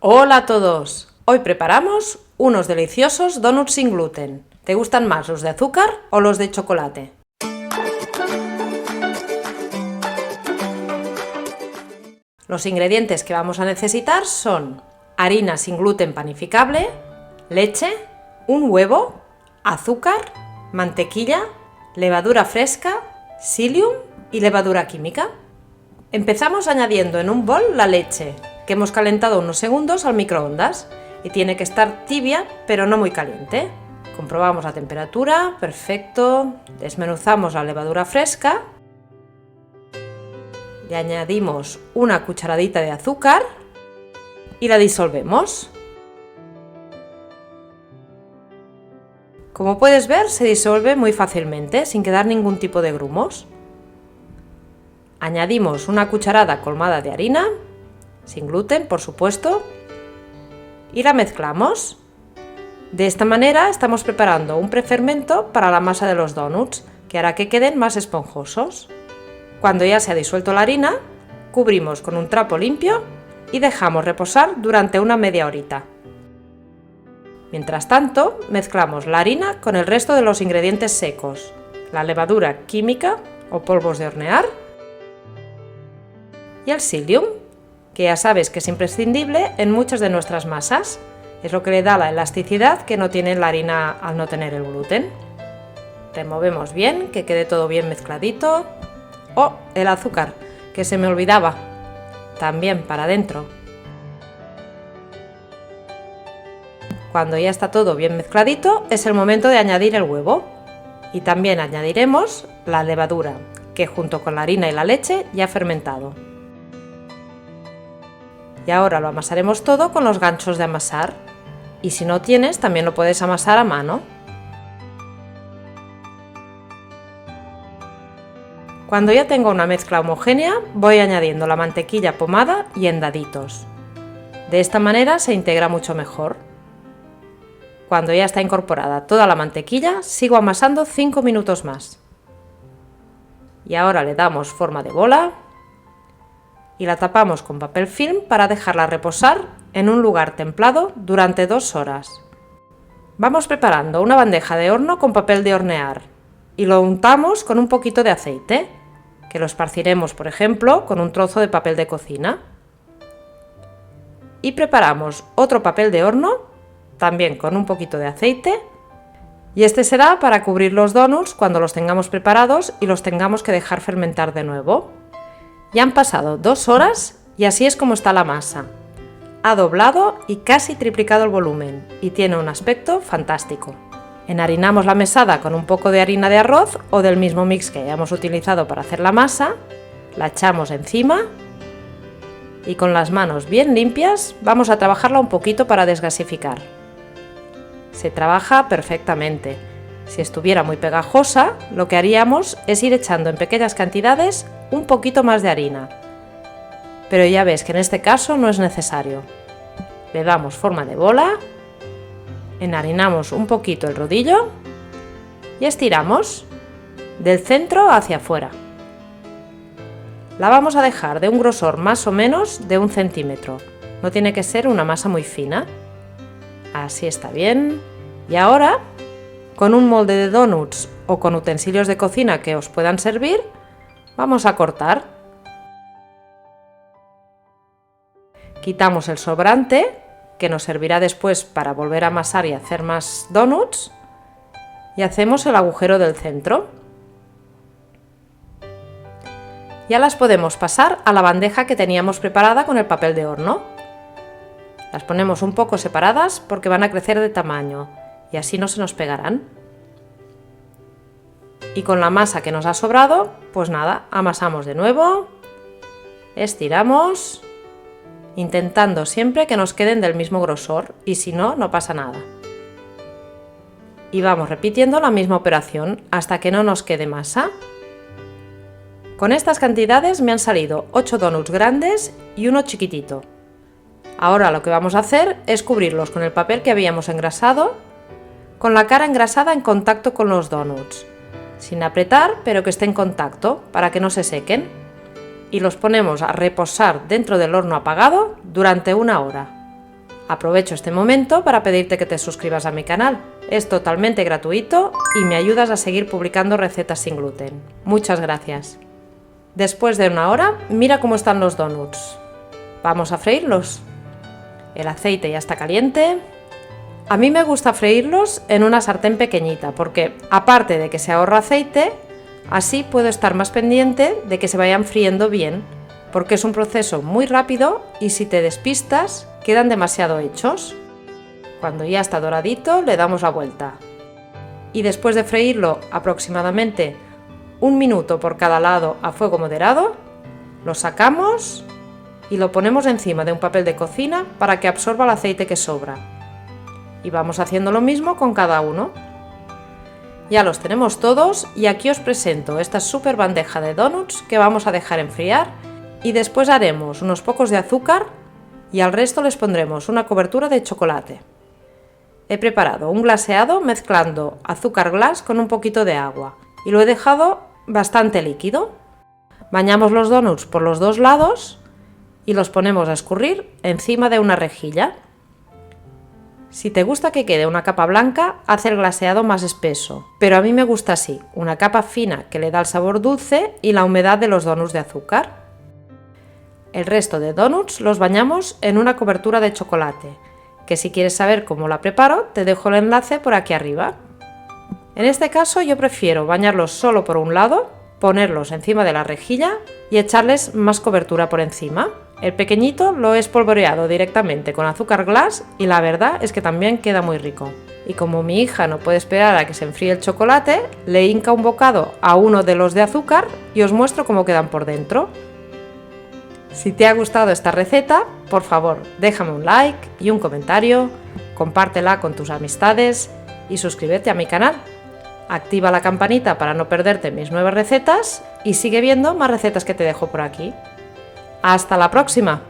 Hola a todos, hoy preparamos unos deliciosos donuts sin gluten. ¿Te gustan más los de azúcar o los de chocolate? Los ingredientes que vamos a necesitar son harina sin gluten panificable, leche, un huevo, azúcar, mantequilla, levadura fresca, psyllium y levadura química. Empezamos añadiendo en un bol la leche, que hemos calentado unos segundos al microondas y tiene que estar tibia pero no muy caliente. Comprobamos la temperatura, perfecto, desmenuzamos la levadura fresca, le añadimos una cucharadita de azúcar y la disolvemos. Como puedes ver, se disuelve muy fácilmente sin quedar ningún tipo de grumos. Añadimos una cucharada colmada de harina, sin gluten por supuesto, y la mezclamos. De esta manera estamos preparando un prefermento para la masa de los donuts, que hará que queden más esponjosos. Cuando ya se ha disuelto la harina, cubrimos con un trapo limpio y dejamos reposar durante una media horita. Mientras tanto, mezclamos la harina con el resto de los ingredientes secos, la levadura química o polvos de hornear y el psyllium, que ya sabes que es imprescindible en muchas de nuestras masas. Es lo que le da la elasticidad que no tiene la harina al no tener el gluten. Removemos bien, que quede todo bien mezcladito. Oh, el azúcar, que se me olvidaba, también para adentro. Cuando ya está todo bien mezcladito, es el momento de añadir el huevo. Y también añadiremos la levadura, que junto con la harina y la leche ya ha fermentado. Y ahora lo amasaremos todo con los ganchos de amasar. Y si no tienes, también lo puedes amasar a mano. Cuando ya tengo una mezcla homogénea, voy añadiendo la mantequilla pomada y en daditos. De esta manera se integra mucho mejor. Cuando ya está incorporada toda la mantequilla, sigo amasando 5 minutos más. Y ahora le damos forma de bola y la tapamos con papel film para dejarla reposar en un lugar templado durante 2 horas. Vamos preparando una bandeja de horno con papel de hornear y lo untamos con un poquito de aceite, que lo esparciremos, por ejemplo, con un trozo de papel de cocina. Y preparamos otro papel de horno, también con un poquito de aceite, y este será para cubrir los donuts cuando los tengamos preparados y los tengamos que dejar fermentar de nuevo. Ya han pasado 2 horas y así es como está la masa. Ha doblado y casi triplicado el volumen y tiene un aspecto fantástico. Enharinamos la mesada con un poco de harina de arroz o del mismo mix que hayamos utilizado para hacer la masa, la echamos encima y con las manos bien limpias vamos a trabajarla un poquito para desgasificar. Se trabaja perfectamente. Si estuviera muy pegajosa, lo que haríamos es ir echando en pequeñas cantidades un poquito más de harina. Pero ya ves que en este caso no es necesario. Le damos forma de bola, enharinamos un poquito el rodillo y estiramos del centro hacia afuera. La vamos a dejar de un grosor más o menos de 1 centímetro. No tiene que ser una masa muy fina. Así está bien. Y ahora, con un molde de donuts o con utensilios de cocina que os puedan servir, vamos a cortar. Quitamos el sobrante, que nos servirá después para volver a amasar y hacer más donuts, y hacemos el agujero del centro. Ya las podemos pasar a la bandeja que teníamos preparada con el papel de horno. Las ponemos un poco separadas porque van a crecer de tamaño y así no se nos pegarán. Y con la masa que nos ha sobrado, pues nada, amasamos de nuevo, estiramos, intentando siempre que nos queden del mismo grosor y si no, no pasa nada. Y vamos repitiendo la misma operación hasta que no nos quede masa. Con estas cantidades me han salido 8 donuts grandes y uno chiquitito. Ahora lo que vamos a hacer es cubrirlos con el papel que habíamos engrasado, con la cara engrasada en contacto con los donuts, sin apretar pero que esté en contacto para que no se sequen. Y los ponemos a reposar dentro del horno apagado durante 1 hora. Aprovecho este momento para pedirte que te suscribas a mi canal. Es totalmente gratuito y me ayudas a seguir publicando recetas sin gluten. Muchas gracias. Después de una hora, mira cómo están los donuts. Vamos a freírlos. El aceite ya está caliente. A mí me gusta freírlos en una sartén pequeñita porque, aparte de que se ahorra aceite, así puedo estar más pendiente de que se vayan friendo bien, porque es un proceso muy rápido y si te despistas, quedan demasiado hechos. Cuando ya está doradito, le damos la vuelta. Y después de freírlo aproximadamente 1 minuto por cada lado a fuego moderado, lo sacamos y lo ponemos encima de un papel de cocina para que absorba el aceite que sobra. Y vamos haciendo lo mismo con cada uno. Ya los tenemos todos y aquí os presento esta super bandeja de donuts que vamos a dejar enfriar y después haremos unos pocos de azúcar y al resto les pondremos una cobertura de chocolate. He preparado un glaseado mezclando azúcar glass con un poquito de agua y lo he dejado bastante líquido. Bañamos los donuts por los dos lados y los ponemos a escurrir encima de una rejilla. Si te gusta que quede una capa blanca, haz el glaseado más espeso, pero a mí me gusta así, una capa fina que le da el sabor dulce y la humedad de los donuts de azúcar. El resto de donuts los bañamos en una cobertura de chocolate, que si quieres saber cómo la preparo, te dejo el enlace por aquí arriba. En este caso yo prefiero bañarlos solo por un lado, ponerlos encima de la rejilla y echarles más cobertura por encima. El pequeñito lo he espolvoreado directamente con azúcar glass y la verdad es que también queda muy rico. Y como mi hija no puede esperar a que se enfríe el chocolate, le hinca un bocado a uno de los de azúcar y os muestro cómo quedan por dentro. Si te ha gustado esta receta, por favor, déjame un like y un comentario, compártela con tus amistades y suscríbete a mi canal. Activa la campanita para no perderte mis nuevas recetas y sigue viendo más recetas que te dejo por aquí. ¡Hasta la próxima!